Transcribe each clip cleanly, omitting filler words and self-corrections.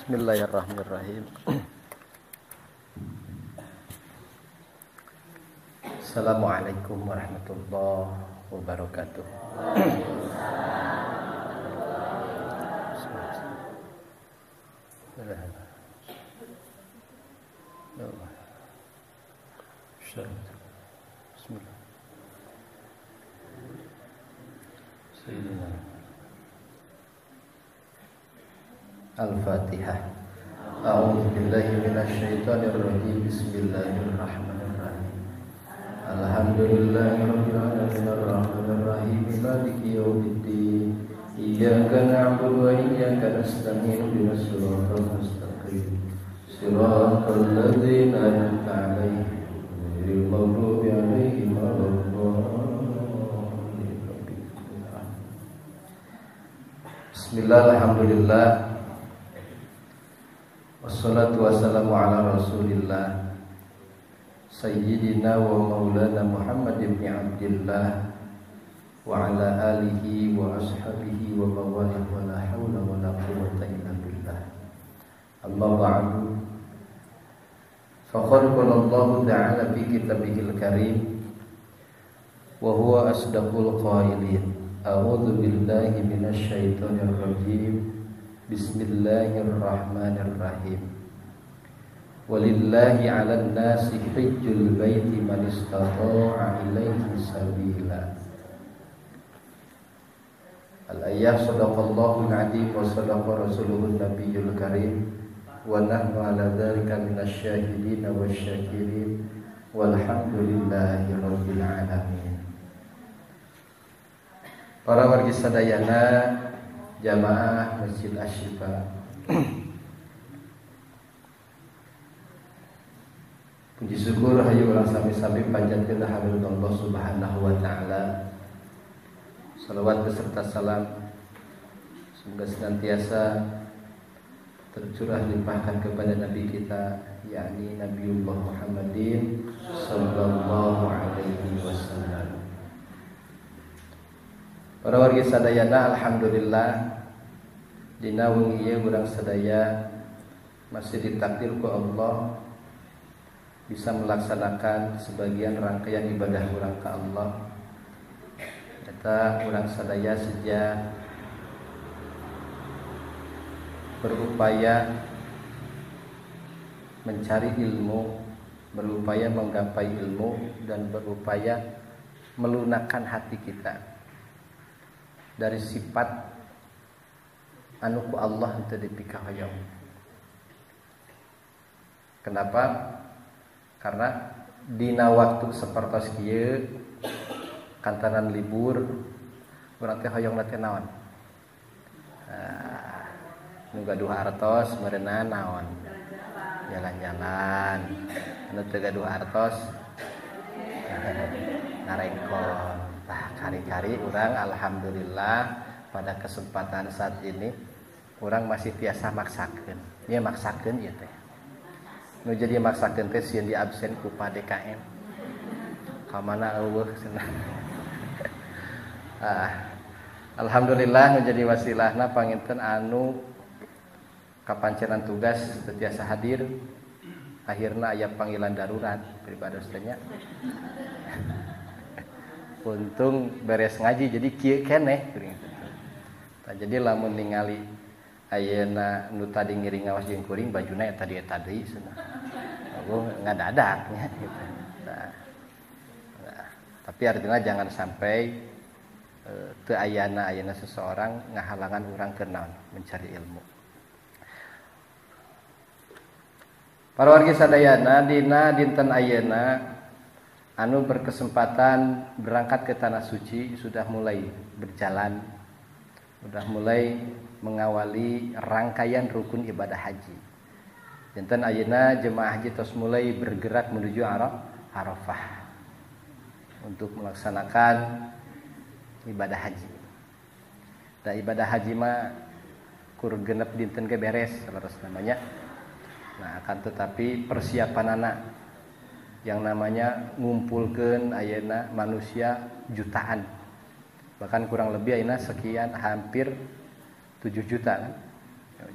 Bismillahirrahmanirrahim. Assalamualaikum warahmatullahi wabarakatuh. Bismillah. Al-Fatihah. A'udzu billahi minasyaitonir rajim. Bismillahirrahmanirrahim. Alhamdulillahirabbil alamin arrahmanir rahim maliki yaumiddin. Iyyaka na'budu wa iyyaka nasta'in ihdinas siratal mustaqim. Siratal ladzina an'amta 'alaihim ghairil maghdubi 'alaihim waladdallin. Bismillah, alhamdulillah. Wassalatu wassalamu ala rasulillah Sayyidina wa maulana Muhammad ibn Abdillah wa ala alihi wa ashabihi wa mawalih wa la hawla wa la quwwata illa billah. Amma ba'du. Faqad qala Allah ta'ala fi kitabihil karim wa huwa asdaqul qailin. A'udzu billahi minasy syaithanir rajim. Bismillahirrahmanirrahim. Walillahi 'alan nasi hajjul baiti man istata'a ilaihi sabila. Al-ayah, sadaqallahu al-'azim wa sadaqa rasuluhun nabiyyul karim wa nahnu 'ala dzalika minasyahidin wasyakirin walhamdulillahi rabbil alamin. Para wargi sadayana jamaah Masjid Asy-Syifa, puji syukur hayu ulang sami-sami panjatkeun hadir Allah Subhanahu wa taala. Salawat beserta salam semoga senantiasa tercurah limpahkan kepada Nabi kita, yakni Nabiullah Muhammadin sallallahu alaihi wasallam. Para wargi sadayana, alhamdulillah dina wengi ieu urang sadaya masih ditakdir ku Allah bisa melaksanakan sebagian rangkaian ibadah urang ka Allah. Eta urang sadaya sejak berupaya mencari ilmu, berupaya menggapai ilmu, dan berupaya melunakkan hati kita dari sifat anu ku Allah teu dipikah hoyong. Kenapa? Karena dina waktu sapertos kieu kantanan libur urang teh hoyongna teh naon? Nu gaduh artos meureunna naon? Jalan-jalan. Anu teu gaduh artos narengkon. Tah kari-kari urang alhamdulillah pada kesempatan saat ini urang masih tiasa maksakeun. Ieu maksakeun ieu teh. Nu jadi maksakeun teh sieun di absen ku Pa DKM. Ka mana eueuh cenah. Alhamdulillah nu jadi wasilahna panginten anu kapancenan tugas teu tiasa hadir. Akhirna aya panggilan darurat pribados teh nya. Untung beres ngaji jadi kieu keneh. Jadi lamun ningali ayeuna nu tadi ngiring ngawas jeung kuring bajuna eta deui cenah. Oh ngadadak nya gitu. Nah, tapi artinya jangan sampai teu ayana seseorang ngahalangan urang keur naon mencari ilmu. Para wargi sadayana dina dinten ayeuna anu berkesempatan berangkat ke tanah suci sudah mulai berjalan, sudah mulai mengawali rangkaian rukun ibadah haji. Dinten ayeuna jemaah haji terus mulai bergerak menuju Arafah untuk melaksanakan ibadah haji. Da ibadah haji mah kur genep dinten ge beres salerus namanya. Nah, akan tetapi persiapan anak yang namanya ngumpulkeun ayeuna manusia jutaan. Bahkan kurang lebih ayeuna sekian hampir 7 juta kan.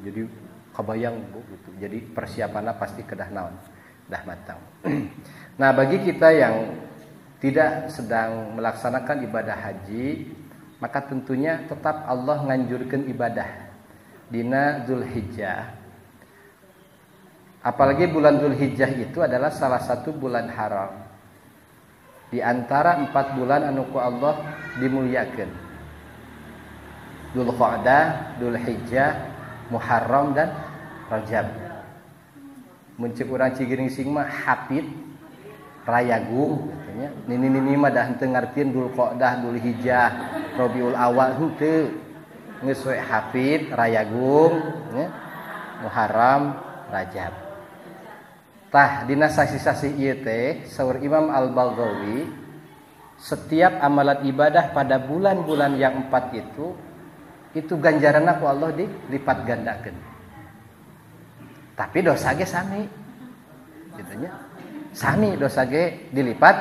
Jadi kebayang Bu gitu. Jadi persiapannya pasti kedah naon, dah matang. Nah, bagi kita yang tidak sedang melaksanakan ibadah haji, maka tentunya tetap Allah nganjurkeun ibadah dina Dzulhijjah. Apalagi bulan Dzulhijjah itu adalah salah satu bulan haram di antara 4 bulan anu ku Allah dimuliakeun. Dzulqa'dah, Dzulhijjah, Muharram dan Rajab. Mun ceuk urang Cigiringsing mah hafid rayagung katanya. Nini mah dah henteu ngartieun Dzulqa'dah, Dzulhijjah, Rabiul Awal henteu. Geus we hafid rayagung nya. Muharram, Rajab. Tah dina sasi-sasi ieu teh saur Imam Al-Baghawi setiap amalan ibadah pada bulan-bulan yang 4 itu ganjaranna ku Allah dilipat gandakeun. Tapi dosa ge sami. Kitu nya. Sami dosa ge dilipat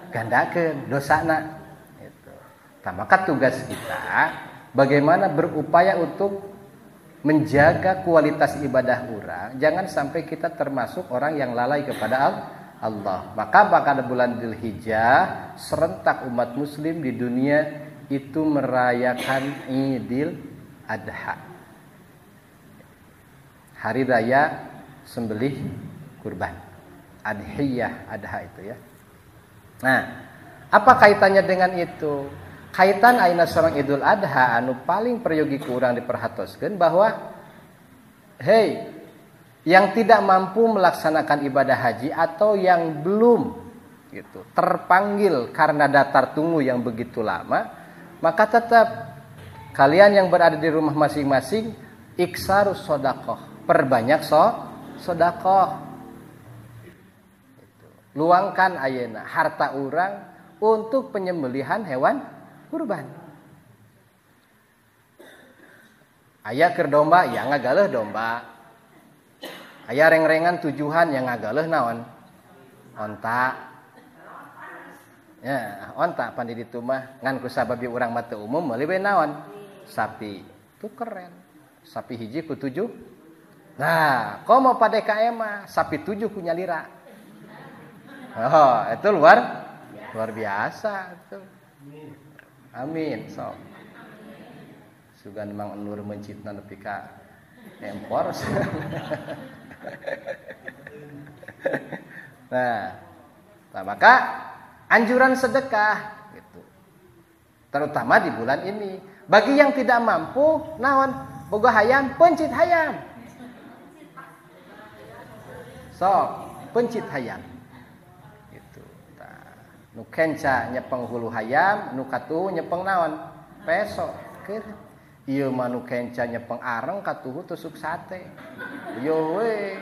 gandakeun dosana gitu. Tah maka tugas kita bagaimana berupaya untuk menjaga kualitas ibadah urang, jangan sampai kita termasuk orang yang lalai kepada Allah. Maka pada bulan Dzulhijjah serentak umat muslim di dunia itu merayakan Idul Adha. Hari raya sembelih kurban. Adhiyah, Adha itu ya. Nah, apa kaitannya dengan itu? Kaitan ayeuna sareng Idul Adha anu paling prayogi ku urang diperhatoskeun bahwa yang tidak mampu melaksanakan ibadah haji atau yang belum gitu terpanggil karena daftar tunggu yang begitu lama, maka tetap kalian yang berada di rumah masing-masing iksarus sedekah, perbanyak sedekah. Luangkan ayeuna harta urang untuk penyembelihan hewan kurban. Aya keur domba, ya ngagaleuh domba. Aya reng-rengan tujuhan yang ngagaleuh naon? Onta. Ya, onta pan di ditu mah ngan ku sababi urang mah teu umum meuli we naon? Sapi. Tuh keren. Sapi hiji ku 7. Nah, komo pada KM mah sapi 7 ku nyalira. Oh, itu luar biasa itu. Amin. So. Sugan mang nur mencitna nepi ka empor. Nah, maka anjuran sedekah gitu. Terutama di bulan ini. Bagi yang tidak mampu, naon? Boga hayam, pencit hayam. So, pencit hayam. Nu kenca nyepeng hulu hayam, nu katuh nyepeng naon? Peso. Keur ieu mah nu kenca nyepeng areng katuh tusuk sate. Yo we.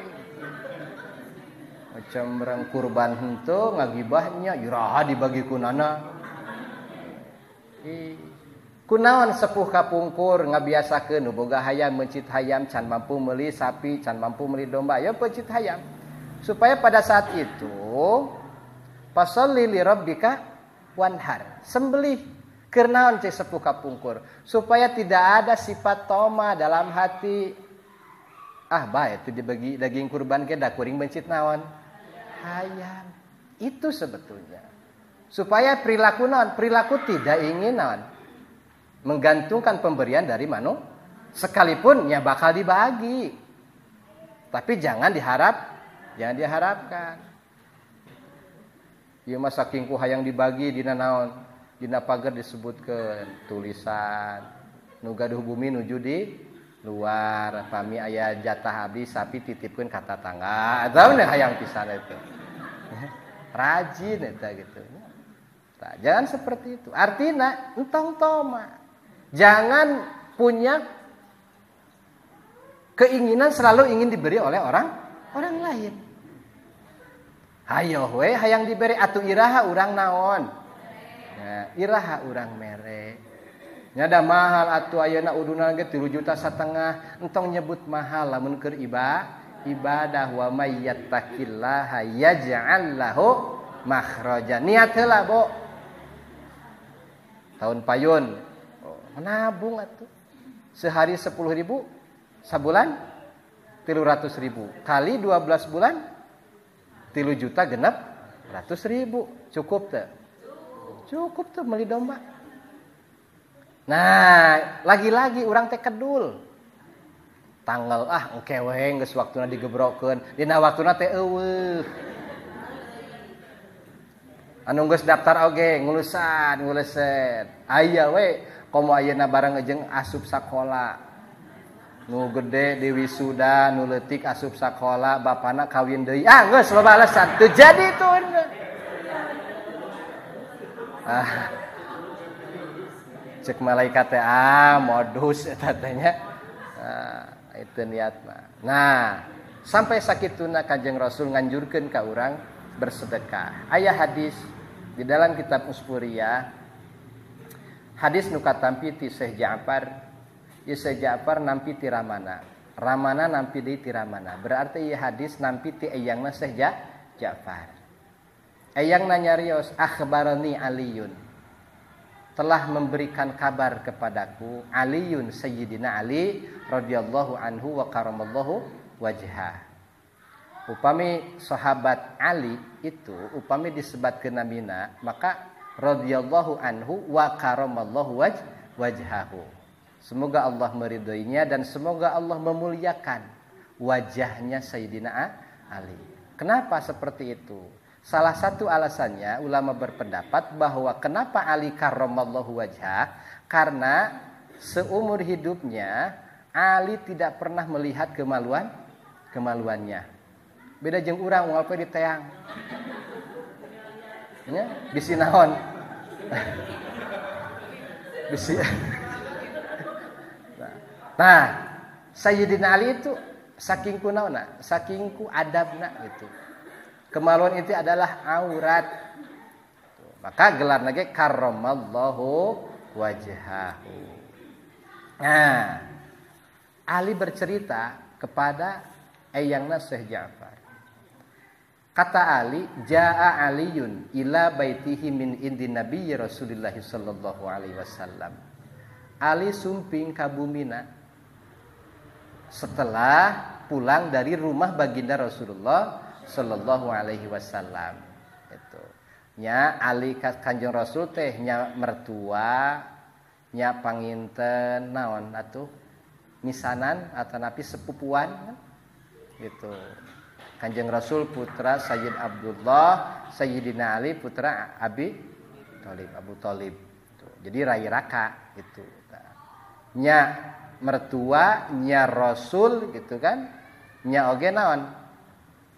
Macam rang kurban henteu ngagibahnya iraha dibagi kunana. Kunaon sepuh kapungkur ngabiasakeun nu boga hayam mencit hayam can mampu meuli sapi, can mampu meuli domba, ya pencit hayam. Supaya pada saat itu Fasholli li rabbika wanhar. Sembelih keur naon cek sepuh kapungkur supaya tidak ada sifat toma dalam hati. Ah bae itu dibagi daging kurban ke da kuring bencit naon? Hayam. Itu sebetulnya. Supaya perilaku naon? Perilaku tidak ingin naon? Menggantungkan pemberian dari manu sekalipun nya bakal dibagi. Tapi jangan diharapkan. Ieu mah saking ku hayang dibagi dina naon dina pager disebutkeun tulisan nu gaduh bumi nuju di luar pami aya jatah abdi sapi titipkeun ka tatangga atawa hayang pisan itu rajin eta gitu. Nah, jangan seperti itu. Artinya entong toma. Jangan punya keinginan selalu ingin diberi oleh orang lain. Hayo we hayang diberi atuh iraha urang naon. Nah, iraha urang mere. Nyada mahal atuh ayeuna uduna ge 3,5 juta entong nyebut mahal lamun keur ibadah wa may yattaqillaha yaj'al lahu makhraja. Niat heula, Bo. Tahun payun menabung atuh. Sehari 10.000, sabulan 300.000. Kali 12 bulan 3 juta genep 100.000. Cukup teu? Cukup tuh meuli domba. Nah, lagi-lagi urang teh kedul. Tanggal engke we geus waktuna digebrokkeun. Dina waktuna teh eueuh. Anu geus daftar oge ngulusan. Aya we komo ayeuna bareng jeung asup sakola. Nu gede di wisuda, nu leutik asup sakola, bapana kawin deui. Geus loba alasan. Teu jadi tuh. Cek malaikat teh modus eta teh nya. Itu niat mah. Nah, sampai sakituna Kanjeng Rasul nganjurkeun ka urang bersedekah. Aya hadis di dalam kitab Usfuriyah. Hadis nu katampi ti Syekh Ja'far. Ieu Syekh Ja'far nampi ti Ramana. Ramana nampi deui ti Ramana. Berarti ieu hadis nampi ti eyangna Syekh Ja'far. Eyangna nyarios akhbarani Aliyun. Telah memberikan kabar kepadaku Aliyun Sayyidina Ali radhiyallahu anhu wa karamallahu wajhah. Upami sahabat Ali itu upami disebatkeun namina maka radhiyallahu anhu wa karamallahu wajhahu. Semoga Allah meridhoinya dan semoga Allah memuliakan wajahnya Sayyidina Ali. Kenapa seperti itu? Salah satu alasannya ulama berpendapat bahwa kenapa Ali karramallahu wajhah, karena seumur hidupnya Ali tidak pernah melihat kemaluannya. Beda jeung urang unggal poe diteang. Nya bisi naon? Bisi. Nah, Sayyidina Ali itu saking kunaona, saking ku adabna gitu. Kemaluan itu adalah aurat. Maka gelar lagi karramallahu wajhahu. Nah, Ali bercerita kepada eyangna Syekh Ja'far. Kata Ali, jaa Aliyun ila baitihi min indi Nabi Rasulullah sallallahu alaihi wasallam. Ali sumping ka bumina setelah pulang dari rumah baginda Rasulullah sallallahu alaihi wasallam. Itu. Nya Ali Kanjeng Rasul teh nya mertua, nya panginten naon atuh? Misanan atanapi sepupuan gitu. Kanjeng Rasul putra Sayyid Abdullah, Sayyidina Ali putra Abu Thalib. Jadi rai raka gitu. Nya mertua, nya Rasul gitu kan. Nya oge naon?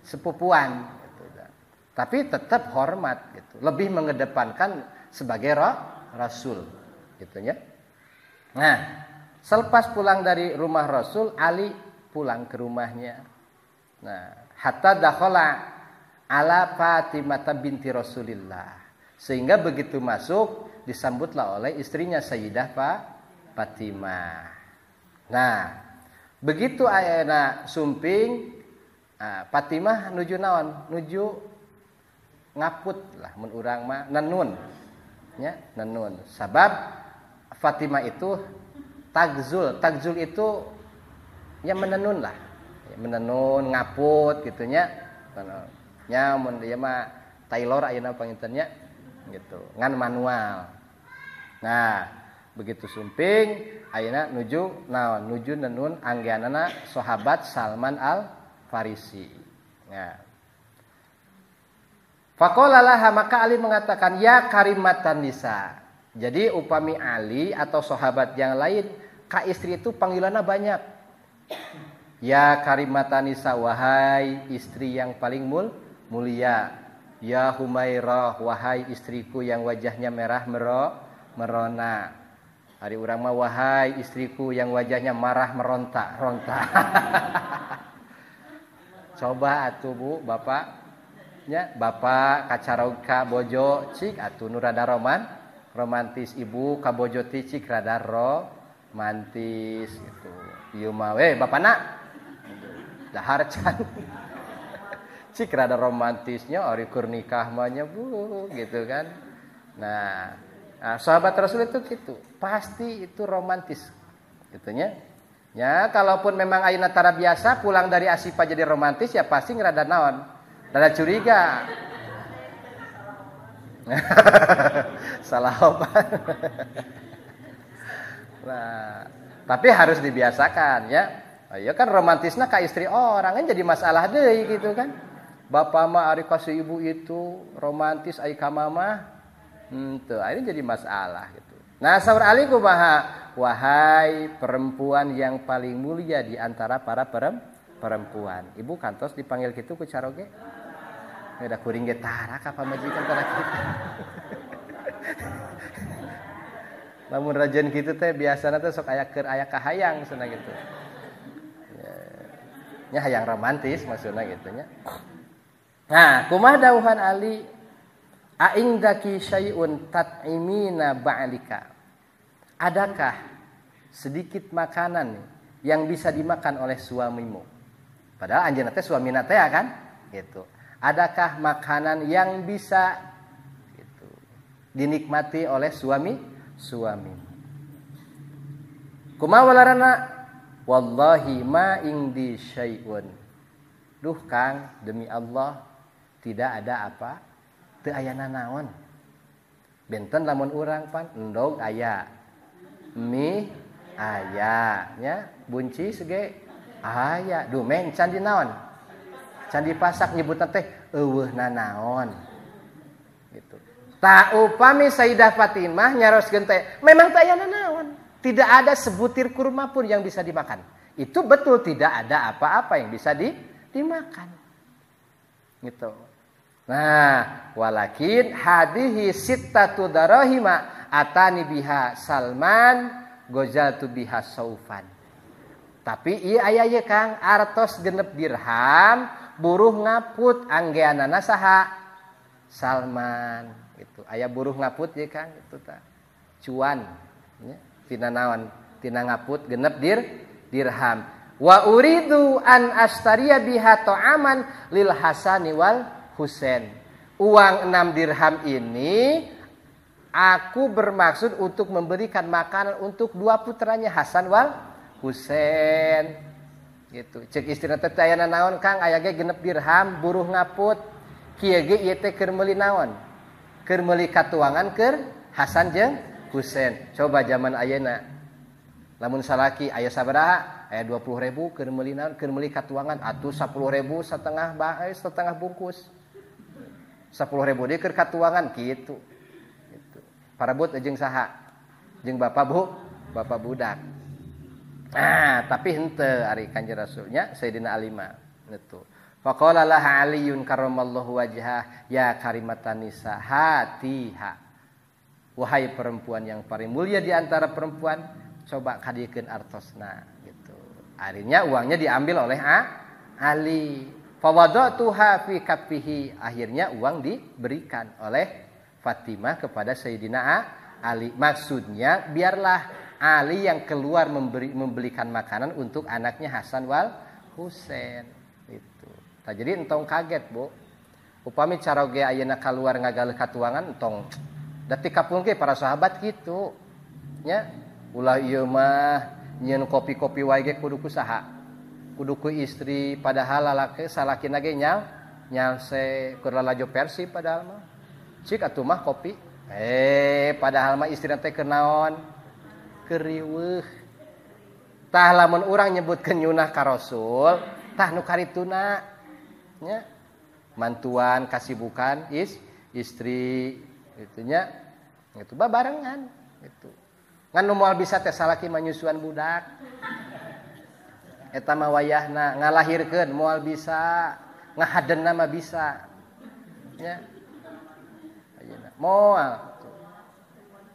Sepupuan gitu. Tapi tetap hormat gitu. Lebih mengedepankan sebagai Rasul gitu ya. Nah, selepas pulang dari rumah Rasul, Ali pulang ke rumahnya. Nah, hatta dakhala ala Fatimah binti Rasulillah. Sehingga begitu masuk disambutlah oleh istrinya Sayyidah Fatimah. Nah, begitu ayeuna sumping Fatimah nuju naon? Nuju ngaput lah mun urang mah nenun. Ya, nenun. Sabab Fatimah itu tagzul. Tagzul itu ya menenun lah. Ya, menenun, ngaput gitu nya. Nya mun ieu mah tailor ayeuna pangintennya gitu. Ngan manual. Nah, begitu sumping ayeuna nuju naon? Nuju nenun anggeanana sahabat Salman Farisi. Ya. Faqala laha maka Ali mengatakan ya karimatan nisa. Jadi upami Ali atau sahabat yang lain ka istri itu panggilannya banyak. Ya karimatan nisa, wahai istri yang paling mulia. Ya Humairah, wahai istriku yang wajahnya merah merona. Hari urang mah wahai istriku yang wajahnya marah meronta-ronta. Coba atuh Bu, Bapak nya bapak kacaroga bojo cik atuh nu rada romantis, ibu ka bojo ti cik rada romantis gitu. Ieu mah we bapana dahar can cik rada romantisnya ari keur nikah mah nya Bu gitu kan. Nah, sahabat Rasul itu gitu, pasti itu romantis gitu nya. Ya kalaupun memang ayeuna tara biasa pulang dari Asipa jadi romantis ya pasti ngerada naon? Rada curiga. Salah obat. Nah, tapi harus dibiasakan ya. Ya kan romantisnya ka istri orang kan jadi masalah deui gitu kan. Bapak mah ari kasih ibu itu romantis ai ka mama. Tuh, ini jadi masalah gitu. Nah, saur ali kumaha? Wahai perempuan yang paling mulia di antara para perempuan. Ibu kantos dipanggil gitu ku caroge. Ada kuring getara ka pamajikan pada kita. Lamun rajen kitu teh biasana teh sok aya keur aya kahayang cenah gitu. Nya hayang romantis maksudna gitu nya. Nah, kumaha dawuhan Ali? Aingdaki syai'un tat'imina ba'lika. Adakah sedikit makanan yang bisa dimakan oleh suamimu? Padahal anjeunna teh suamina teh kan? Gitu. Adakah makanan yang bisa gitu, dinikmati oleh suami? Kumaha walarana? Wallahi ma indi syai'un. Duh Kang, demi Allah tidak ada apa? Teu aya nanaon. Benten lamun urang pan endog aya. Mie aya nya, buncis ge aya. Duh meng can dinaon? Can dipasak nyebutna teh eueuh nanaon. Gitu. Ta upami Sayyidah Fatimah nyaroskeun teh memang teh aya nanaon. Tidak ada sebutir kurma pun yang bisa dimakan. Itu betul tidak ada apa-apa yang bisa dimakan. Gitu. Nah, walakin hadihi sittatu darahima atani biha Salman gozaltu biha Saufan. Tapi ieu aya ye Kang artos 6 dirham buruh ngaput anggeanana saha? Salman gitu. Aya buruh ngaput ye Kang itu tah. Cuan nya tina naon? Tina ngaput 6 dirham. Wa uridu an astariya biha ta'aman lil Hasani wal Husain. Uang 6 dirham ini aku bermaksud untuk memberikan makanan untuk 2 putranya Hasan wal Husain. Gitu. Cek istrina teh aya naon Kang aya ge 6 dirham buruh ngaput. Kieu ge ieu teh keur meuli naon? Keur meuli katuangan keur Hasan jeung Husain. Coba zaman ayeuna lamun salaki aya sabaraha? Aya 20.000 keur meuli naon? Keur meuli katuangan atuh 10.000 setengah bungkus. 10.000 deui keur katuangan kitu. Gitu. Parabot jeung saha? Jeung bapak budak. Nah, tapi henteu ari Kanjeng Rasulnya Sayyidina Ali mah gitu. Faqala laha Aliyun karramallahu wajhah ya karimatan nisa hatiha. Wahai perempuan yang paling mulia di antara perempuan, coba kadiekeun artosna gitu. Akhirnya uangnya diambil oleh Ali. Fawadatuha fi kaffihi. Akhirnya uang diberikan oleh Fatimah kepada Sayyidina Ali. Maksudnya biarlah Ali yang keluar membelikan makanan untuk anaknya Hasan wal Husain itu. Nah, jadi entong kaget, Bu. Upami caroge ayeuna keluar ngagaleh katuangan entong da ti kapung ge para sahabat kitu. Nya ulah ieu mah nyeun kopi-kopi wae ge kudu kusaha? Kudu ku istri padahal lalaki salakina ge nyalse keur lalajo Persi padahal mah. Cik atuh mah kopi. Padahal mah istrina teh keur naon? Keriweuh. Tah lamun urang nyebutkeun nyunah ka Rasul, tah nu karituna nya mantuan kasibukan istri itunya Gitu babarengan gitu. Ngan nu moal bisa teh salaki manyusuan budak. Eta mah wayahna ngalahirkeun moal bisa, ngahadeunna mah bisa. Nya. Ayeuna moal.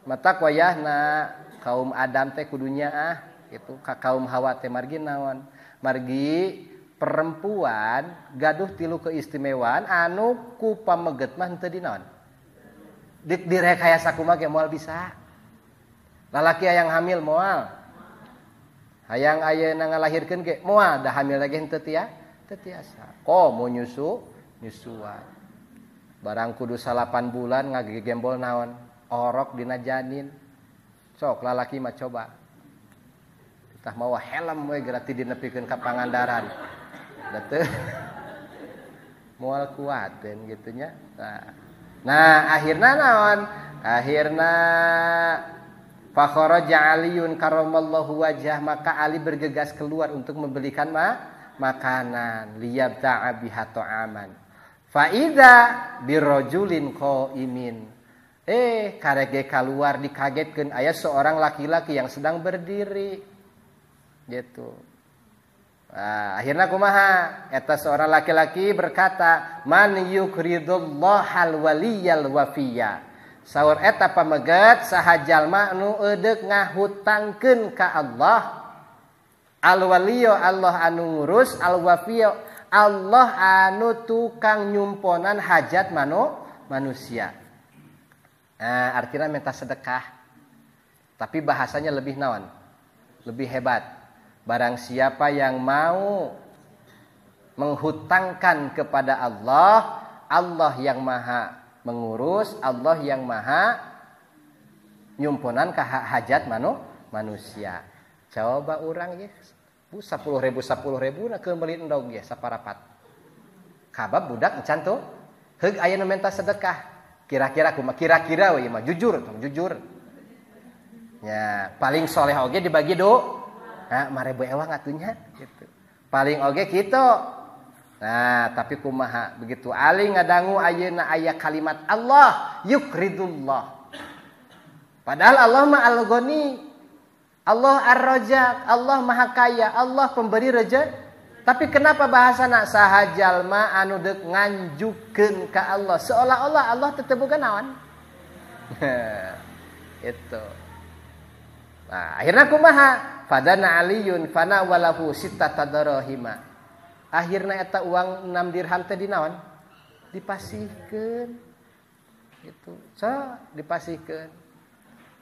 Matak wayahna kaum Adam teh kudunya gitu. Ka kaum Hawa teh margi naon? Margi perempuan gaduh tilu keistimewaan anu ku pameget mah henteu dinaon. Direkayasa kumaha ge moal bisa. Lalaki hayang hamil moal. Hayang ayeuna ngalahirkeun ge moal da hamil lagi henteu tiasa. Komo nyusuan. Barang kudu 8 bulan ngagegembol naon? Orok dina janin. Sok lalaki mah coba. Tah mawa helm we geura ti dinepikeun ka Pangandaran. Da teu moal kuateun kitu nya. Nah, akhirna naon? Akhirna fakharaja Aliyun karramallahu wajhah, maka Ali bergegas keluar untuk membelikan makanan, liyabta'a biha ta'aman. Fa idza birrajulin qaimin. Karege keluar dikagetkeun aya seorang laki-laki yang sedang berdiri. Gitu. Nah, akhirnya kumaha? Eta seorang laki-laki berkata, "Man yukridullahal waliyal wafiyya." Saur eta pameget saha jalma nu eudeuh ngahutangkeun ka Allah. Al-waliyo Allah anu ngurus, al-wafiyo Allah anu tukang nyumponan hajat manusia. Nah, artinya minta sedekah. Tapi bahasanya lebih naon? Lebih hebat. Barang siapa yang mau menghutangkan kepada Allah, Allah yang maha mengurus, Allah yang maha nyumponan ka hajat manusia. Coba urang ge 10.000 na keumeli endog ge saparapat. Kabab budak encan tuh heug aya nu minta sedekah. Kira-kira kumaha? Kira-kira we mah jujur. Ya, paling soleh oge dibagi nah, 1000 ewang atunya gitu. Paling oge kitu. Nah, tapi kumaha begitu Ali ngadangu ayeuna aya kalimat Allah yukridullah. Padahal Allah mah al-Ghani, Allah ar-Razzaq, Allah Maha Kaya, Allah pemberi rezeki. Tapi kenapa bahasana saha jalma anu deuk nganjukeun ka Allah seolah-olah Allah teu boga naon? Itu. Nah, akhirna kumaha? Fadana Aliyun fana walahu sittata darahima. Akhirna eta uang 6 dirham teh dinaon? Dipasihkeun. Gitu. Dipasihkeun.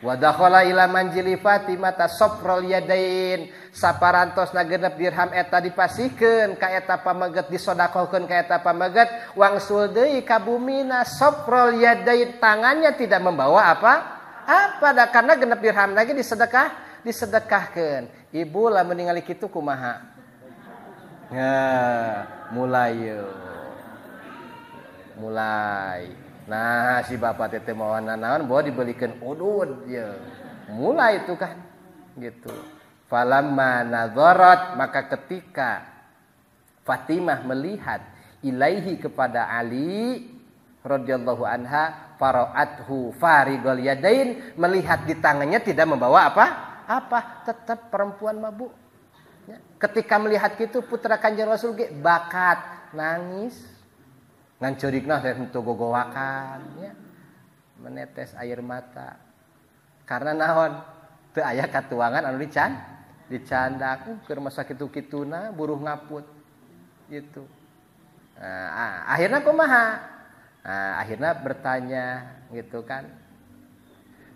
Wa dakhala ila manjili Fatimah tasafrul yadain. Saparantosna 6 dirham eta dipasihkeun ka eta pameget, disodakohkeun ka eta pameget, wangsul deui ka bumina safrul yadain, tangannya tidak membawa apa? Karena 6 dirham lagi disedekahkeun. Ibu lamun ningali kitu kumaha? Mulai. Nah, si bapak teh moal naon bawa dibelikeun udud ya. Mulai itu kan gitu. Falamma nadharat, maka ketika Fatimah melihat ilaihi kepada Ali radhiyallahu anha, faraathu farigol yadain, melihat di tangannya tidak membawa apa, tetap perempuan mabuk. Ya. Ketika melihat gitu putra Kanjeng Rasul ge bakat nangis, ngan ceurigna teh henteu gogowakan, ya. Menetes air mata. Karena naon? Teu aya katuangan anu dicandak, keur masa kitu-kituna buruh ngaput. Gitu. Nah, akhirnya kumaha? Nah, akhirnya bertanya gitu kan.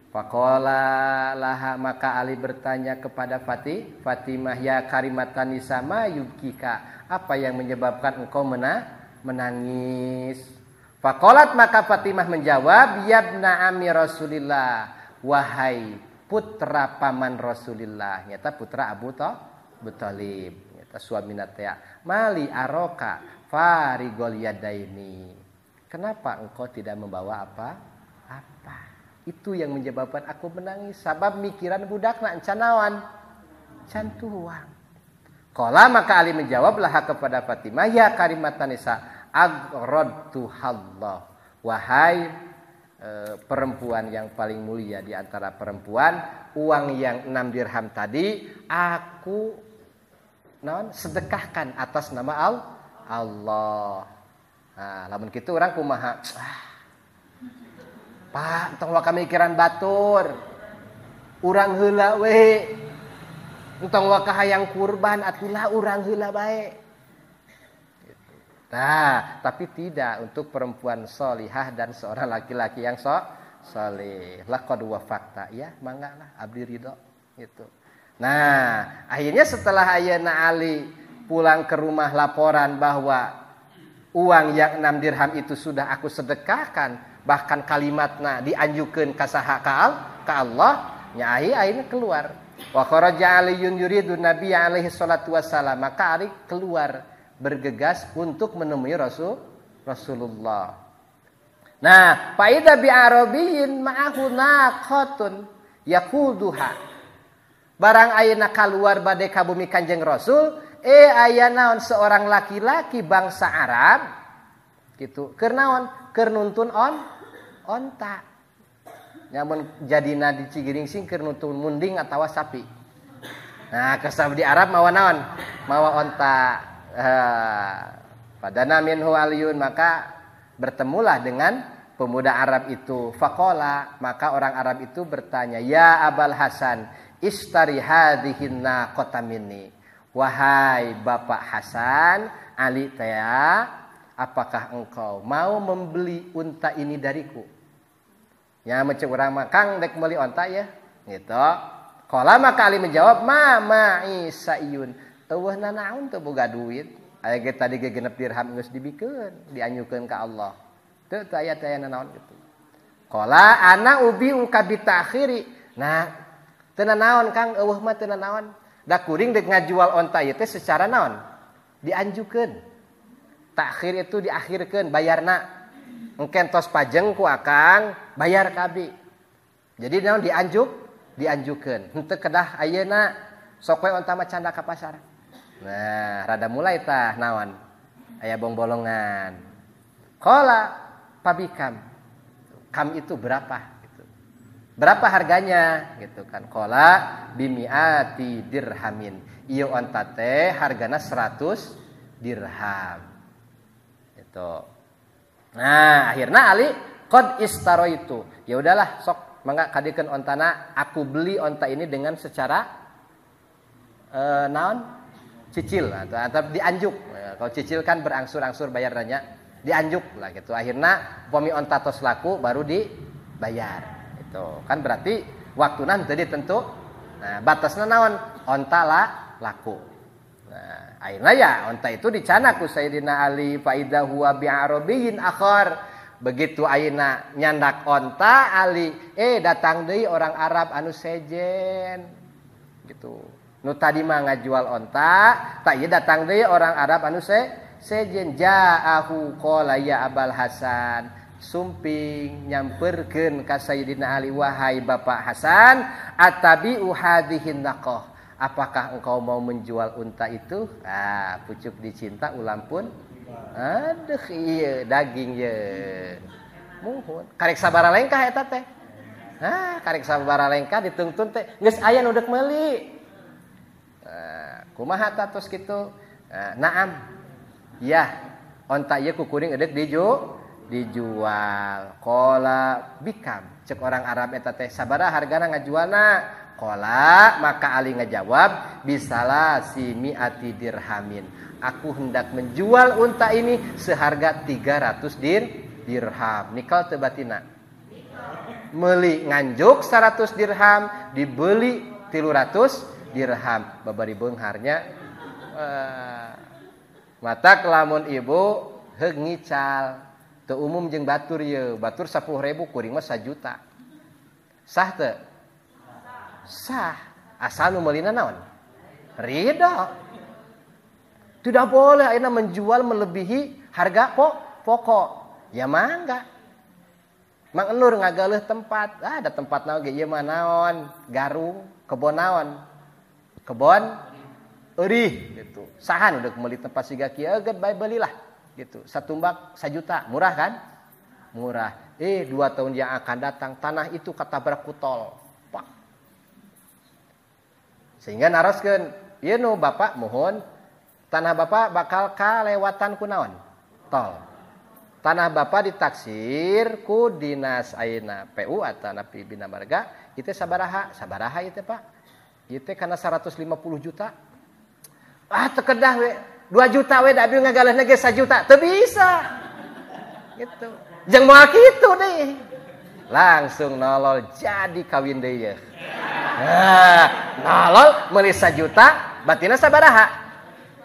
Faqala laha, maka Ali bertanya kepada Fatimah, ya karimatan nisama yubkika, apa yang menyebabkan engkau menangis? Faqalat, maka Fatimah menjawab, yabna ammi Rasulillah, wahai putra paman Rasulillah, nyata putra Abu Thalib, nyata suamina teh, mali aroka farigol yadaini, kenapa engkau tidak membawa apa? Itu yang menyebabkan aku menangis. Sabab mikiran budakna encan naon? Can tuang. Qala, maka Ali menjawablah kepada Fatimah, ya karimatan nisa agradtu Allah. Wahai perempuan yang paling mulia di antara perempuan, uang yang 6 dirham tadi aku sedekahkan atas nama Allah. Nah, lamun kitu urang kumaha? Pak, tong waka mikiran batur. Urang heula we. Tong waka hayang kurban atulah urang heula bae. Nah, tapi tidak untuk perempuan solihah dan seorang laki-laki yang soleh. Laqad wafaqta, ya, mangga lah abdi ridho gitu. Nah, akhirnya setelah ayeuna Ali pulang ke rumah laporan bahwa uang yang 6 dirham itu sudah aku sedekahkan, bahkan kalimatna dianjukeun ka saha ka Allah, nyai akhirnya keluar. Wa kharaja Aliyun yuridu Nabi alaihi salatu wassalam, maka Ali keluar bergegas untuk menemui Rasulullah. Nah, faida bi arabiyyin ma'ahu naqatun yaquduha. Barang ayeuna keluar bade ka bumi Kanjeng Rasul, aya naon seorang laki-laki bangsa Arab gitu. Keur naon? Keur nuntun onta. Nyamun jadina di Cigiring keur nuntun munding atawa sapi. Nah, kesab di Arab mawa naon? Mawa onta. Padana minhu aliyun, maka bertemulah dengan pemuda Arab itu. Faqala, maka orang Arab itu bertanya, ya Abul Hasan, istari hadhihin naqata minni. Wahai Bapak Hasan, Ali teh, apakah engkau mau membeli unta ini dariku? Ya macam urang mah Kang dek meuli onta ya, gitu. Qala maka Ali menjawab, ma'i saiyun. Eueuhna naon teu boga duit. Aya ge tadi ge 6 dirham geus dibikeun, dianyukeun ka Allah. Teu aya naon gitu. Qala ana ubiu ka bitakhiri. Nah, teu naon Kang, eueuh mah teu naon. Da kuring dek ngajual onta ieu teh secara naon? Dianjukeun. Takhir itu diakhirkeun bayarna. Engken tos pajeng ku akang bayar kabi. Jadi naon dianjukeun. Henteu kedah ayeuna sok we onta mah canda ka pasar. Nah, rada mulai tah naon? Aya bong-bolongan. Qala pabikam. Kam itu berapa gitu. Berapa harganya gitu kan. Qala bimiati dirhamin. Ieu onta teh hargana 100 dirham. Gitu. Nah, akhirnya Ali qad istaraitu. Ya udahlah sok mangga kadikeun ontana, aku beli onta ini dengan secara naon? Cicil atau dianjuk. Kalau cicil kan berangsur-angsur bayarnya, dianjuk lah gitu. Akhirnya upami onta tos laku baru dibayar. Itu kan berarti waktuna teu ditentu. Nah, batasna naon? Onta laku. Nah, akhirnya ya onta itu dicana ku Sayyidina Ali faida huwa bi arabiyyin akhar. Begitu ayeuna nyandak onta Ali, datang deui orang Arab anu sejen. Gitu. Nu tadi mah ngajual onta, tak ieu datang deui orang Arab anu sejen. Ja'ahu qala ya Abul Hasan, sumping nyamperkeun ka Sayyidina Ali, wahai Bapak Hasan, atabi'u hadhihin naqah. Apakah engkau mau menjual unta itu? Pucuk dicinta ulam pun. Aduh ieu daging ye. Muhun. Karek sabaraha lengkah eta teh? Karek sabaraha lengkah ditungtun teh geus aya nu deuk meuli. Kumaha tatos kitu? Naam. Ya, onta ieu ku kuring edeuk dijual. Qala bikam. Cek orang Arab eta teh sabaraha hargana ngajualna? Qala maka Ali ngajawab bisalah simiati dirhamin. Aku hendak menjual unta ini seharga 300 dirham. Nikal teu batina? Meuli nganjuk 100 dirham, dibeli 300 dirham. Babari beungharnya mata kelamun ibu heug ngical. Teu umum jeung batur ye. Batur 10.000 kuring mah 1 juta. Sah teu? Sah. Asal nu meulina naon? Ridho. Tidak boleh ayeuna menjual melebihi harga pokok. Ya mangga. Mang Enur ngagaleuh tempat. Ada tempat naon ge ieu mah naon? Garung, kebon naon? Kebon eurih gitu. Sahan udah meuli tempat siga kieu eugeut bae beuli lah gitu. Satumbak 1 juta, murah kan? murah. 2 tahun yang akan datang tanah itu katabrak ku tol. Pak. Sehingga naroskeun, ieu nu Bapak mohon tanah Bapak bakal kalewatan ku naon? Tol. Tanah Bapak ditaksir ku dinas ayeuna PU atau napi Bina Marga, itu sabaraha? Sabaraha itu Pak? Itu karena 150 juta. Tekedah we 2 juta we da abdi ngagaleuna ge 1 juta. Teu bisa. Gitu. Jeung moal kitu deh. Langsung nolol jadi kawin deui. Nah, nolol meuli 1 juta, batina sabaraha?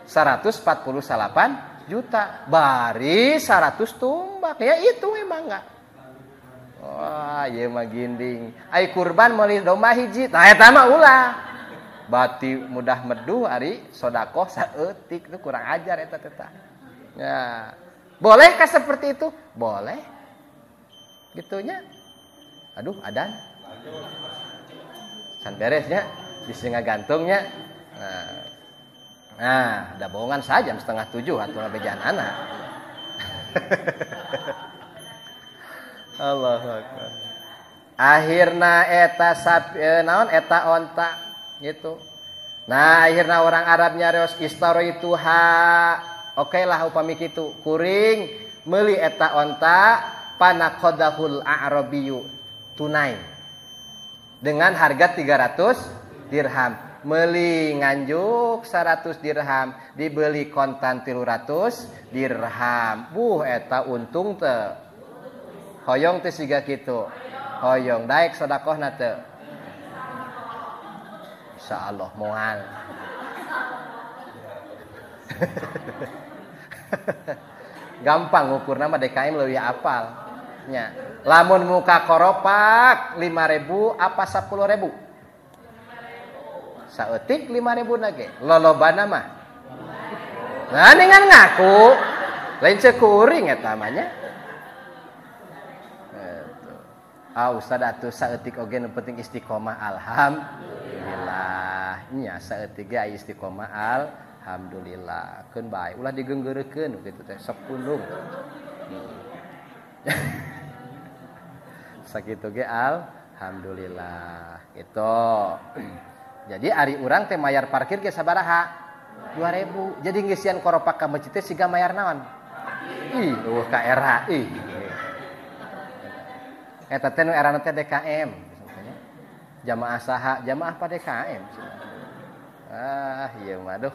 148 juta. Bari 100 tumbak. Ya itu emang enggak. Wah, ieu mah ginding. Ai kurban meuli domba hiji. Tah eta mah ulah. Bati mudah meduh ari sodakoh saeutik itu kurang ajar eta teh. Ya. Bolehkah seperti itu? Boleh. Gitunya. Aduh, adan. San beresnya, bisa ngagantungnya. Nah, ada bohongan saja 6:30 atuh ngabejaan anak. Allahu Akbar. Akhirna eta naon eta onta gitu. Nah, akhirna orang Arab nyarios istaro itu oke lah upami kitu. Kuring meuli eta onta panaqadahul a'rabiyyu tunai. Dengan harga 300 dirham. Meuli nganjuk 100 dirham, dibeli kontan 300 dirham. Eta untung teu. Hoyong teh siga kitu. Hoyong daek sedekahna teu. Insyaallah moal. Gampang ngukurna mah DKM leuwih apal nya. Lamun muka koropak 5.000 apa 10.000? Saeutik 5.000 na ge. Lolobana mah. Nah ningan ngaku lain cekuring eta mah nya. Ustaz atuh saeutik oge nu penting istiqomah alhamdulillah. Nya saeutik ge aya istiqomah alhamdulillah. Keun bae ulah digeunggeurekeun kitu teh sok pundung. Sakitu ge alhamdulillah gitu. Jadi ari urang teh mayar parkir ge sabaraha? 2.000. Jadi ngisian koropak ka masjid teh siga mayar naon? Ka era eta teh nu erana teh DKM. Jamaah saha? Jamaah pa DKM. Ieu mah aduh.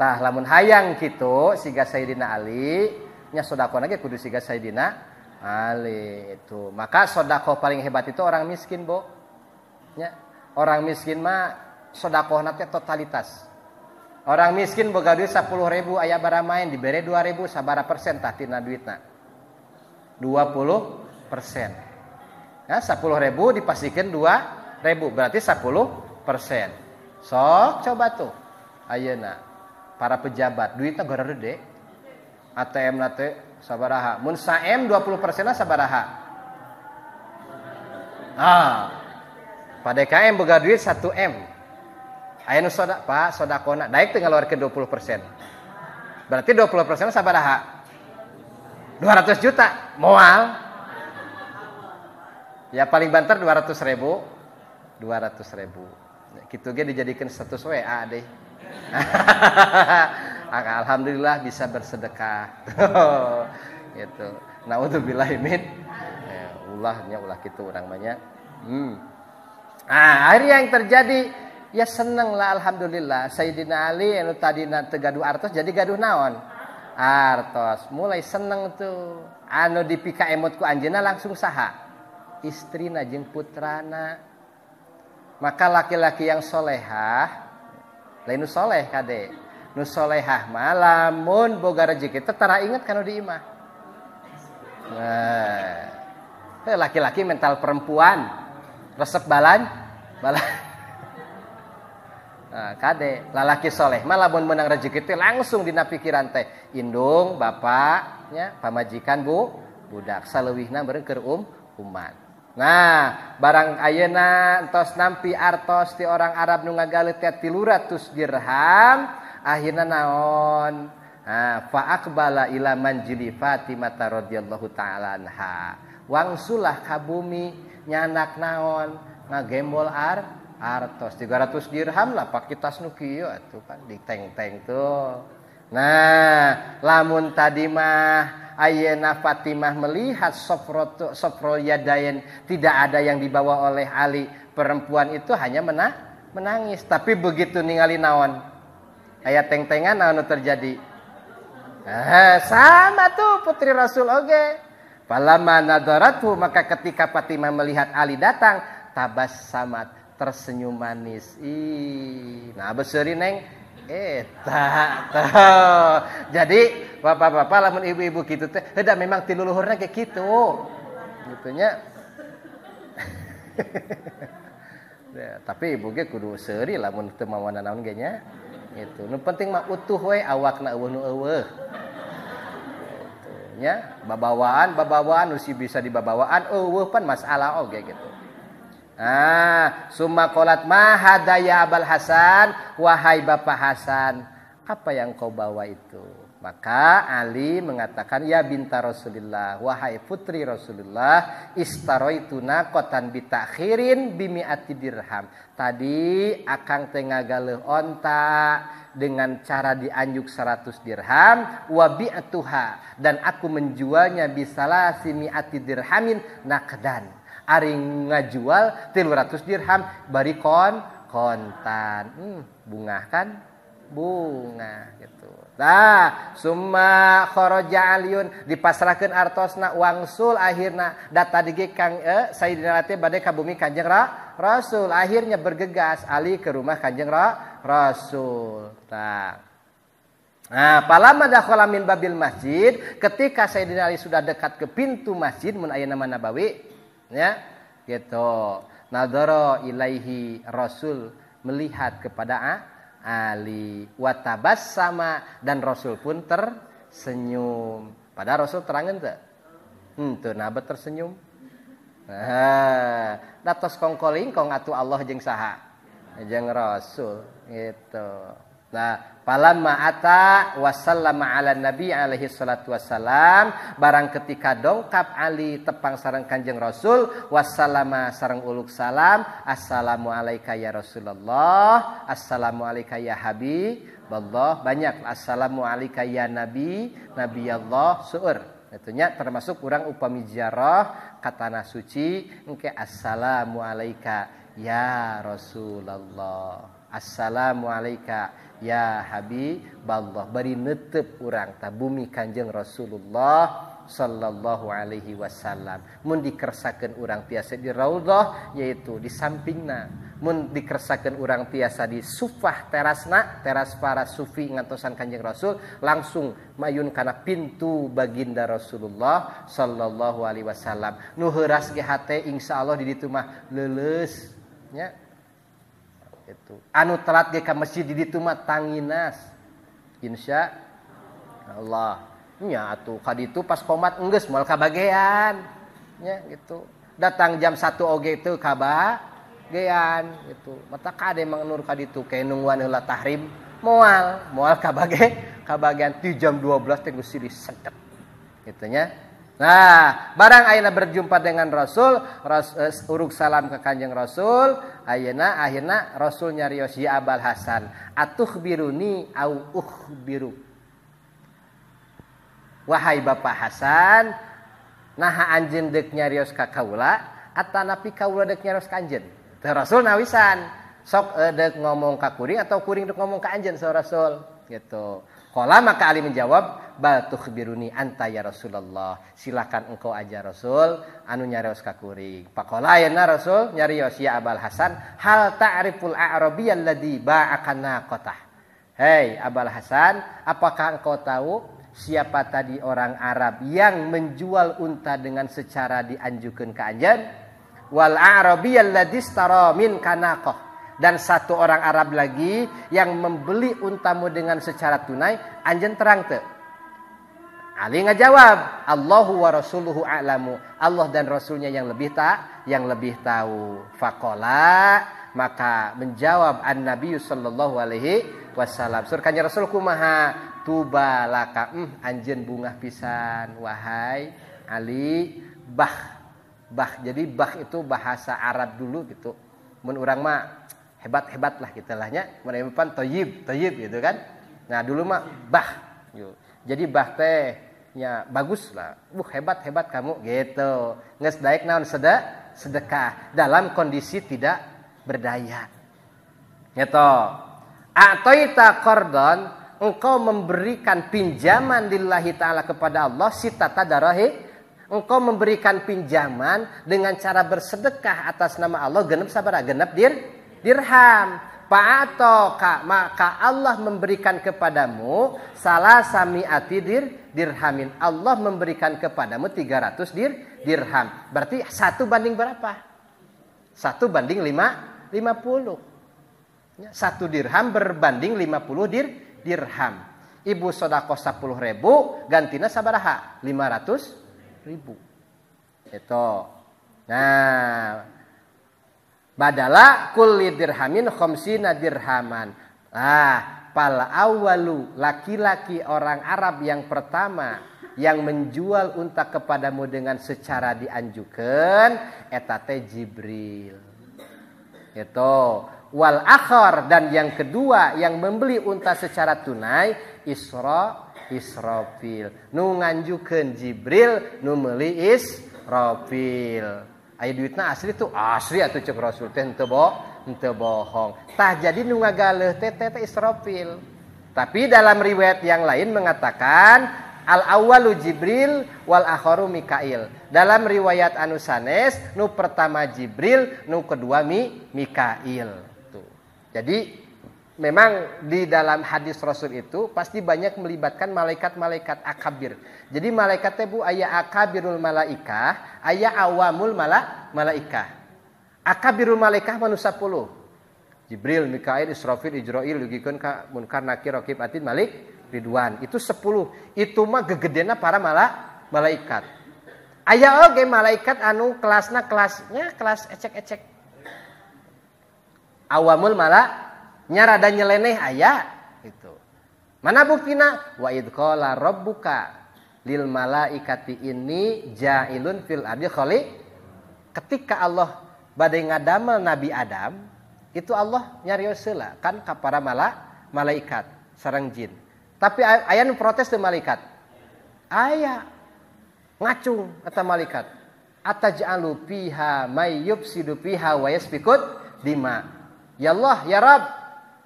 Tah lamun hayang kitu siga Sayyidina Ali nya sedekah ge kudu siga Sayyidina Ali itu. Maka sedekah paling hebat itu orang miskin, Bo. Nya, orang miskin mah sedekahna teh totalitas. Orang miskin boga duit 10.000 aya bara main dibere 2.000 sabaraha persen tah tina duitna? 20%. Ya, 10.000 dipasikeun 2.000 berarti 10%. Sok coba tuh. Ayeuna para pejabat duitna gara gede. ATM na teh sabaraha? Mun saem 20%-na sabaraha? Pak DKM boga duit 1M. Aya nu Pak sodakona daek teh ngaluarkeun 20%. Berarti 20%-na sabaraha? 200 juta moal. Ya paling banter 200.000. 200.000. Kitu ge dijadikeun status WA deh. Alhamdulillah bisa bersedekah. Gitu. Naudzubillah min. Ulahnya ulah kitu urang mah nya. Akhirnya yang terjadi ya seneng lah alhamdulillah. Sayyidina Ali anu tadina teu gaduh artos jadi gaduh naon? Artos. Mulai seneng tuh. Anu dipika emot ku anjeunna langsung saha? Istrina jeung putrana. Maka laki-laki yang solehah lain nu soleh kade. Nu solehah mah lamun boga rezeki teh tara inget kana di imah. Nah, laki-laki mental perempuan resep balan. Nah, kade lalaki soleh mah lamun meunang rezeki teh langsung dina pikiran teh indung bapak nya pamajikan budak saleuwihna beureung keur umat. Nah, barang ayeuna entos nampi artos ti orang Arab nu ngagaleut teh 300 dirham, akhirna naon? Fa aqbala ila manjili Fatimah radhiyallahu taala anha. Wangsulah ka bumi nyanak naon ngagembol artos 300 dirham lah pakai tas nu kieu atuh kan di teng-teng tuh. Nah, lamun tadi mah ayeuna Fatimah melihat sofro yadain tidak ada yang dibawa oleh Ali, perempuan itu hanya menangis. Tapi begitu ningali naon aya teng-tengan naon terjadi? Sama tuh putri Rasul oge. Falamma nadaratu, maka ketika Fatimah melihat Ali datang, tabassamat, tersenyum manis. Nah beseuri neng jadi bapak-bapak lamun ibu-ibu gitu teh heuda memang ti luluhurna kayak gitu. Gitunya. Ya, tapi ibu ge kudu seuri lamun teu mawana naon ge nya. Gitu. Nu penting mah utuh we awakna eueuh nu eueuh. Nya babawaan nu bisa dibabawaan eueuh pan masalah oge gitu. Summa qalat ma hadaya Abul Hasan, wahai Bapak Hasan, apa yang kau bawa itu? Maka Ali mengatakan, ya binta Rasulillah, wahai putri Rasulullah, istaroituna qatan bitakhirin bimi'ati dirham. Tadi akang teh ngagaleuh onta dengan cara dianjuk 100 dirham wa bi'atuha, dan aku menjualnya bisalah simi'ati dirhamin naqdan. Ari ngajual 300 dirham bari kontan. Bunga kan? Bunga gitu. Nah, summa kharaja Aliun, dipasrahkeun artosna wangsul akhirna data dige Kang Sayyidina teh bade ka bumi Kanjeng Rasul. Akhirnya bergegas Ali ke rumah Kanjeng Rasul. Nah, palamma dakhala min babil masjid, ketika Sayyidina Ali sudah dekat ke pintu masjid mun aya nama Nabawi, ya gitu. Nadara ilaihi, Rasul melihat kepada Ali, watabassama, dan Rasul pun tersenyum. Padahal Rasul terangeun teu? Henteu nabat tersenyum. Datos kongkolingkong atuh Allah jeung saha? Jeung Rasul gitu. Nah, palamma ata wasallama ala nabi alaihi salatu wassalam, barang ketika dongkap Ali tepang sareng Kanjeng Rasul, wassallama sareng uluk salam, assalamu alayka ya Rasulullah, assalamu alayka ya Habiballah, banyak assalamu alayka ya nabi Allah seueur. Itunya termasuk urang upami ziarah ka tanah suci engke assalamu alayka ya Rasulullah, assalamu alayka ya Habiballah, bari neuteup urang ta bumi Kanjeng Rasulullah sallallahu alaihi wasallam. Mun dikersakeun urang tiasa di raudhah, yaitu di sampingna. Mun dikersakeun urang tiasa di sufah terasna, teras para sufi ngantosan Kanjeng Rasul, langsung mayun kana pintu baginda Rasulullah sallallahu alaihi wasallam. Nu heuras ge hate insyaallah di ditu mah leuleus nya. Itu anu telat ge ka masjid di ditu mah tanginas insya Allah nya atuh ka ditu pas qomat enggeus moal kabagean nya gitu. Datang jam 1 oge teu kabagean gitu. Mata kade mang nur ka ditu ke nungguan heula tahrim moal kabagean ti jam 12 teh geus siri sedep kitu nya. Nah, barang ayeuna berjumpa dengan Rasul, urug salam ke Kanjeng Rasul, ayeuna akhirna Rasul nyarios ya Abul Hasan, atukhbiruni au ukhbiru. Wahai Bapak Hasan, naha anjeun deuk nyarios ka kaula, atanapi kaula deuk nyarios ka anjeun? Teu Rasul nawisan, sok deuk ngomong ka kuring atau kuring deuk ngomong ka anjeun saur Rasul gitu. Qala, maka Ali menjawab, bal tukhbiruni anta ya Rasulullah, silakan engkau aja Rasul anu nyarios ka kuring. Faqala ayeuna Rasul nyarios ya Abul Hasan, hal ta'riful a'rabiyyal ladzi ba'aka naqatah. Hei Abul Hasan, apakah engkau tahu siapa tadi orang Arab yang menjual unta dengan secara dianjukeun ka anjeun? Wal a'rabiyyal ladzi istara min kanaqah, dan satu orang Arab lagi yang membeli untamu dengan secara tunai, anjeun terang teu? Ali ngajawab, Allahu wa rasuluhu a'lamu, Allah dan Rasulnya yang lebih tahu. Faqala, maka menjawab an-nabiy sallallahu alaihi wasallam, sur Kanjeng Rasul kumaha? tubalaka anjeun bungah pisan wahai Ali. Bah jadi bah itu bahasa Arab dulu gitu. Mun urang mah hebat-hebat lah kita lahnya. Mun pan thayyib gitu kan. Nah dulu mah bah. Jadi bah teh nya bagus lah. Hebat kamu gitu. Geus daek naon sedekah dalam kondisi tidak berdaya. Gitu. A'taita qardon, engkau memberikan pinjaman lillahi ta'ala kepada Allah sitata darahi, engkau memberikan pinjaman dengan cara bersedekah atas nama Allah genep sabaraha? Genep dirham. Fa'atoka, maka Allah memberikan kepadamu salasami'ati dirhamin. Allah memberikan kepadamu 300 dirham. Berarti 1 banding berapa? 1 banding 50. 1 dirham berbanding 50 dirham. Ibu sedekah 10.000, gantina sabaraha? 500.000. Itu. Nah, badala kulli dirhamin khamsina dirhaman. Pal awalu, laki-laki orang Arab yang pertama yang menjual unta kepadamu dengan secara dianjukan eta teh Jibril. Itu. Wal akhar, dan yang kedua yang membeli unta secara tunai Israfil. Nu nganjukeun Jibril, nu meuli Israfil. Aya duitna asli tuh asli atuh cek Rasul teh henteu bohong. Tah jadi nu ngagaleuh teh Israfil. Tapi dalam riwayat yang lain mengatakan al-awwalu Jibril wal akharu Mikail. Dalam riwayat anu sanes nu pertama Jibril, nu kedua Mikail. Tuh. Jadi memang di dalam hadis Rasul itu pasti banyak melibatkan malaikat-malaikat akabir. Jadi malaikat teh bu aya akabirul malaikah, aya awamul malaikah. Akabirul malaikah manusia 10. Jibril, Mikail, Israfil, Ijrail dugikeun ka Munkar, Nakir, Raqib, Atid, Malik, Ridwan. Itu 10. Itu mah gegedena para malaikat. Aya oge malaikat anu kelasnya kelas ecek-ecek. Awamul nya rada nyeleneh aya gitu. Mana buktina? Wa id qala rabbuka lil malaikati inni ja'ilun fil ardi khali. Ketika Allah badai ngadamel Nabi Adam, itu Allah nyarios heula kan ka para malaikat sareng jin. Tapi aya nu protes teh malaikat. Aya ngacung eta malaikat. Ataj'alu fiha may yufsidu fiha wa yasfikut dima. Ya Allah, ya Rabb.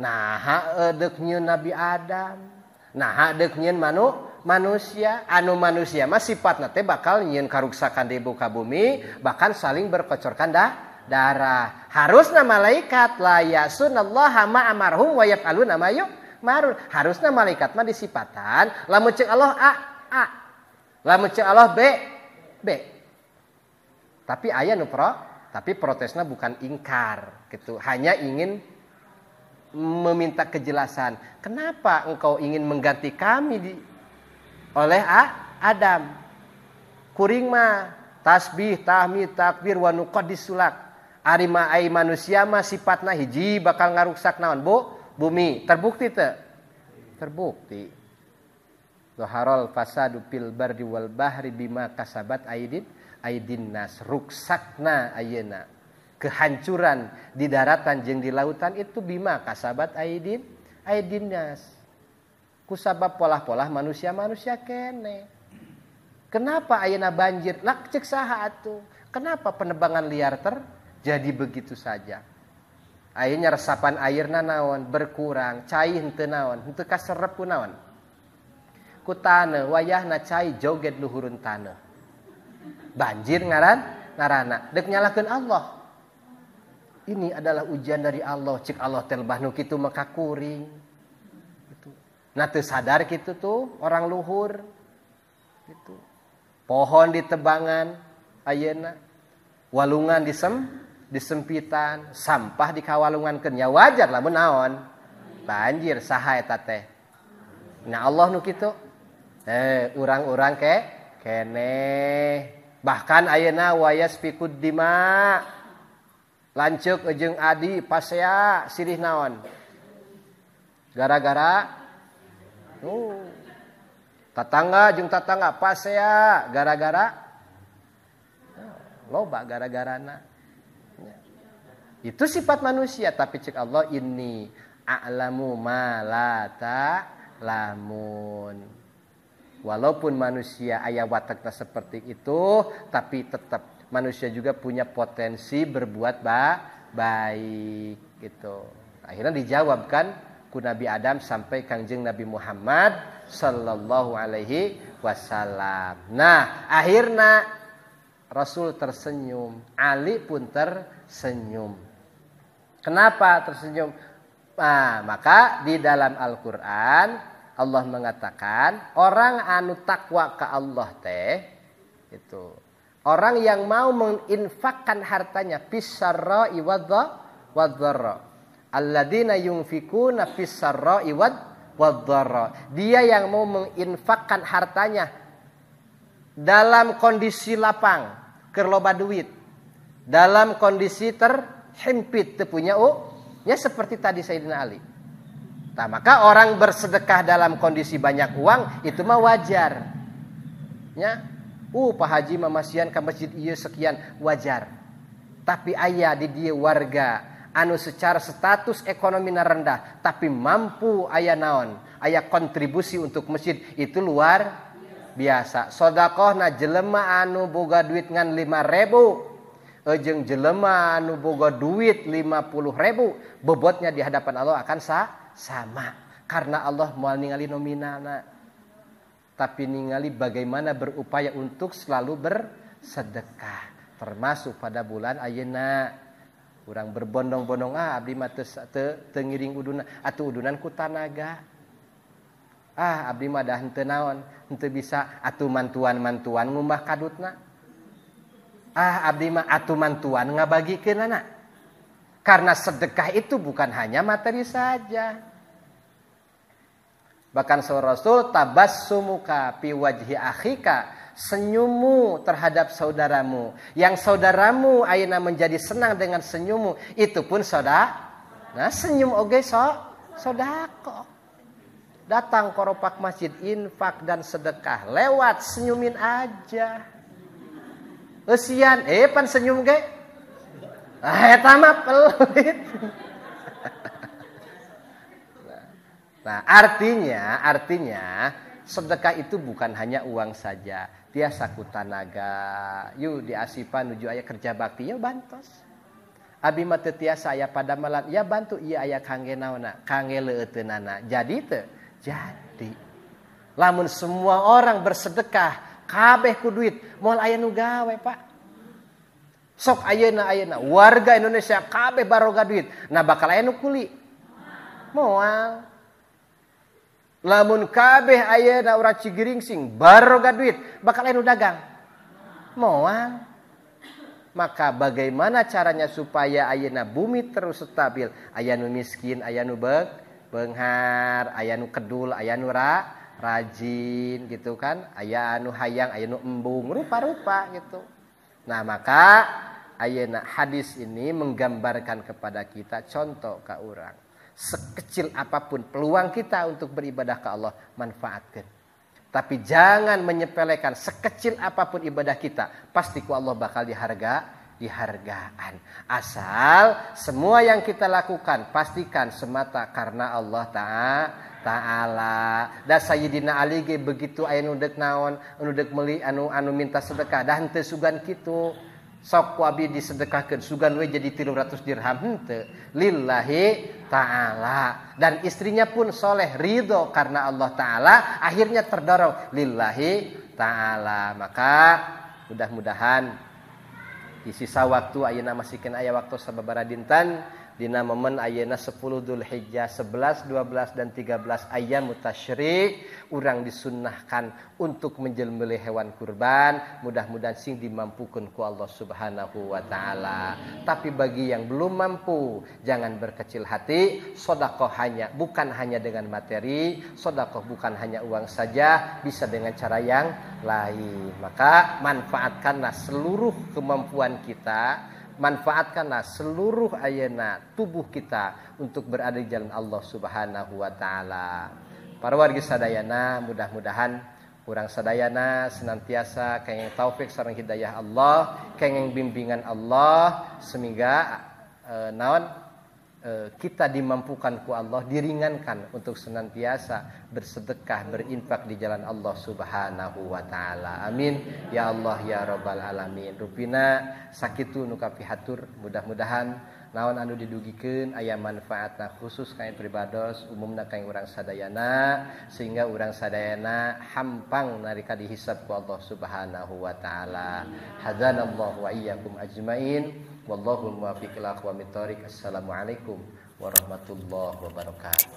Nah, eudeuh nyieun Nabi Adam. Nah, eudeuh nyieun manusia. Anu manusia mah sifatna teh bakal nyieun karuksakan di muka bumi, bahkan saling berkocorkan darah. Harusna malaikat la yasunallaha ma amarhum wa yaf'aluna ma yu'marun. Harusna malaikat mah disipatan lamun ceuk Allah A, lamun ceuk Allah B. Tapi aya nu tapi protesnya bukan ingkar gitu, hanya ingin meminta kejelasan. Kenapa engkau ingin mengganti kami oleh Adam? Kuring mah tasbih, tahmid, takbir wa nuqaddis sulak. Ari mah ai manusia mah sifatna hiji bakal ngaruksak naon bumi. Terbukti teu? Terbukti. Zaharul fasadu fil barri wal bahri bima kasabat aidin nas. Ruksakna ayeuna. Kehancuran di daratan jeung di lautan itu bima kasabat aidin nas. Kusabab polah-polah manusia-manusia kene. Kenapa ayeuna banjir? Lah ceuk saha atuh? Kenapa penebangan liar terjadi begitu saja? Ayeuna resapan airna naon? Berkurang, cai henteu naon? Henteu kaserep ku naon? Ku taneuh wayahna cai joget luhurun taneuh. Banjir ngaranna. Deuk nyalakeun Allah. Ini adalah ujian dari Allah. Cik Allah telbah nu kitu maka kuring. Gitu. Nah teu sadar kitu tuh orang luhur. Gitu. Pohon ditebangan ayeuna. Walungan disempitan, sampah dikawalungankeun. Ya wajar lamun naon? Banjir saha eta teh? Nah Allah nu kitu. Urang-urang kene. Bahkan ayeuna wayasfikud dima. Lanceuk jeung adi pasea sirih naon? Gara-gara Tatangga jeung tatangga pasea gara-gara loba gara-garana. Itu sifat manusia, tapi cek Allah inni a'lamu ma la ta'lamun. Walaupun manusia aya watakna seperti itu, tapi tetap manusia juga punya potensi berbuat baik gitu. Akhirnya dijawabkan ku Nabi Adam sampai Kangjeng Nabi Muhammad sallallahu alaihi wasallam. Nah, akhirnya Rasul tersenyum, Ali pun tersenyum. Kenapa tersenyum? Nah, maka di dalam Al-Qur'an Allah mengatakan orang anu takwa ke Allah teh itu orang yang mau menginfakkan hartanya fis-sarra'i wadh-dharra. Alladzina yunfikuna fis-sarra'i wadh-dharra. Dia yang mau menginfakkan hartanya dalam kondisi lapang, keur loba duit. Dalam kondisi terhimpit teu punya nya seperti tadi Sayyidina Ali. Nah, maka orang bersedekah dalam kondisi banyak uang itu mah wajar. Nya, Pak Haji mamasian ka masjid ieu sekian wajar. Tapi aya di dieu warga anu secara status ekonomi rendah tapi mampu aya naon? Aya kontribusi untuk masjid itu luar biasa. Sedekahna jelema anu boga duit ngan 5.000 jeung jelema anu boga duit 50.000 bobotnya di hadapan Allah akan sama karena Allah moal ningali nominalna tapi ningali bagaimana berupaya untuk selalu bersedekah termasuk pada bulan ayeuna urang berbondong-bondong abdi mah teu ngiring uduna atuh udunan ku tanaga abdi mah dah henteu naon henteu bisa atuh mantuan-mantuan ngumbah kadutna abdi mah atuh mantuan ngabagikeunana. Karena sedekah itu bukan hanya materi saja. Bahkan seorang Rasul tabassumuka fi wajhi akhika, senyummu terhadap saudaramu. Yang saudaramu ayeuna menjadi senang dengan senyummu, itu pun Nah, senyum oge sodako. Datang koropak masjid, infak dan sedekah, lewat senyumin aja. Eusian, pan senyum ge. Eta mah pelit. Nah, artinya sedekah itu bukan hanya uang saja. Tiasa ku tanaga, yuk di asipan nuju aya kerja bakti, ya bantos. Abi mah teu tiasa aya pada malam, ya bantu ieu aya kangge naonna, kangge leuteunana. Jadi teu? Jadi. Lamun semua orang bersedekah, kabeh ku duit, moal aya nu gawe, Pak. Sok ayeuna warga Indonesia kabeh baroga duit. Nah bakal aya nu kuli. Moal. Lamun kabeh ayeuna urang Cigiringsing baroga duit, bakal aya nu dagang. Moal. Maka bagaimana caranya supaya ayeuna bumi terus stabil? Aya nu miskin, aya nu beunghar, aya nu kedul, aya nu rajin gitu kan. Aya anu hayang, aya nu embung, rupa-rupa gitu. Nah, maka ayeuna hadis ini menggambarkan kepada kita contoh ka urang. Sekecil apapun peluang kita untuk beribadah ke Allah, manfaatkan. Tapi jangan menyepelekan, sekecil apapun ibadah kita, pasti ku Allah bakal dihargaan. Asal semua yang kita lakukan pastikan semata karena Allah Ta'ala. Da Sayyidina Ali ge begitu aya nu deuk naon, anu deuk meuli anu minta sedekah, dah henteu sugan kitu. Sok ku abi disedekahkeun sugan we jadi 300 dirham henteu. Lillahi ta'ala. Dan istrinya pun soleh, ridho karena Allah Ta'ala, akhirnya terdorong lillahi ta'ala. Maka mudah-mudahan di sisa waktu ayeuna masihkeun aya waktu sababaraha dinten dina momen ayeuna 10 Dzulhijjah 11, 12 dan 13 ayam tasyrik urang disunnahkan untuk menjelmeli hewan kurban, mudah-mudahan sing dimampukeun ku Allah Subhanahu wa taala. Tapi bagi yang belum mampu, jangan berkecil hati. Sedekah bukan hanya dengan materi, sedekah bukan hanya uang saja, bisa dengan cara yang lain. Maka manfaatkanlah seluruh kemampuan kita, manfaatkanlah seluruh ayeuna tubuh kita untuk berada di jalan Allah Subhanahu wa taala. Para wargi sadayana, mudah-mudahan urang sadayana senantiasa kenging taufik sareng hidayah Allah, kenging bimbingan Allah sehingga kita dimampukan ku Allah, diringankan untuk senantiasa bersedekah, berinfak di jalan Allah Subhanahu wa taala. Amin ya Allah ya rabbal alamin. Rupina sakitu nu kapihatur, mudah-mudahan naon anu didugikeun aya manfaatna khusus ka pribados umumna ka urang sadayana sehingga urang sadayana hampang narika dihisab ku Allah Subhanahu wa taala. Hadzanallahu wa iyyakum ajmain. Wallahul muwaffiq ila aqwamit thoriq. Assalamualaikum warahmatullahi wabarakatuh.